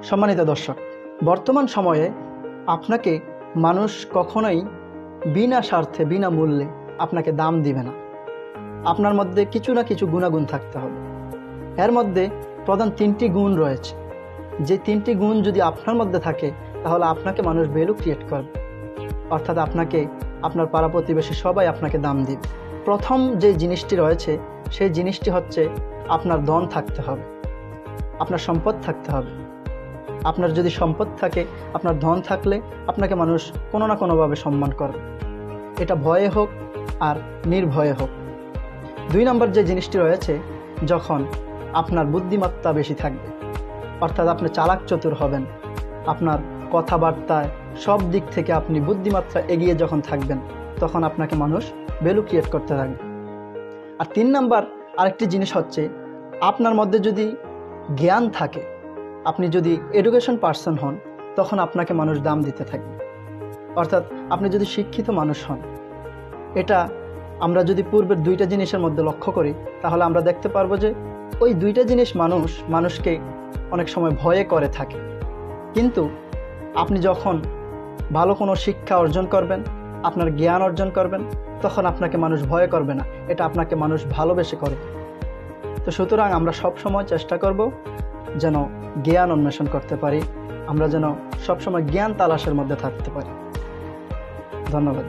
সম্মানিত দর্শক, বর্তমান সময়ে আপনাকে মানুষ কখনোই বিনা স্বার্থে বিনা মূল্যে আপনাকে দাম দিবে না। আপনার মধ্যে কিছু না কিছু গুণাগুণ থাকতে হবে। এর মধ্যে প্রধান 3টি গুণ রয়েছে। যে 3টি গুণ যদি আপনার মধ্যে থাকে তাহলে আপনাকে মানুষ ভ্যালু ক্রিয়েট করবে, অর্থাৎ আপনাকে আপনার পাড়া প্রতিবেশী সবাই আপনাকে দাম দিবে। প্রথম যে জিনিসটি রয়েছে সেই জিনিসটি হচ্ছে আপনার ধন থাকতে হবে, আপনার সম্পদ থাকতে হবে। আপনার যদি সম্পদ থাকে, আপনার ধন থাকলে আপনাকে মানুষ কোনো না কোনোভাবে সম্মান করবে, এটা ভয়ে হোক আর নির্ভয়ে হোক। 2 নম্বর যে জিনিসটি রয়েছে, যখন আপনার বুদ্ধিমত্তা বেশি থাকবে, অর্থাৎ আপনি চালাক চতুর হবেন, আপনার কথাবার্তায় সব দিক থেকে আপনি বুদ্ধিমত্তা এগিয়ে যখন থাকবেন, তখন আপনাকে মানুষ ভ্যালু ক্রিয়েট করতে থাকবে। আর 3 নম্বর আরেকটি জিনিস হচ্ছে, আপনার মধ্যে যদি জ্ঞান থাকে, আপনি যদি এডুকেশন পার্সন হন, তখন আপনাকে মানুষ দাম দিতে থাকবে। অর্থাৎ আপনি যদি শিক্ষিত মানুষ হন, এটা আমরা যদি পূর্বের 2টা জিনিসের মধ্যে লক্ষ্য করি, তাহলে আমরা দেখতে পারবো যে ওই 2টা জিনিস মানুষকে অনেক সময় ভয়ে করে থাকে। কিন্তু আপনি যখন ভালো কোনো শিক্ষা অর্জন করবেন, আপনার জ্ঞান অর্জন করবেন, তখন আপনাকে মানুষ ভয় করবে না, এটা আপনাকে মানুষ ভালোবেসে করে। তো সুতরাং আমরা সব সময় চেষ্টা করব যেন জ্ঞান অন্বেষণ করতে পারি, আমরা যেন সবসময় জ্ঞান তালাশের মধ্যে থাকতে পারি। ধন্যবাদ।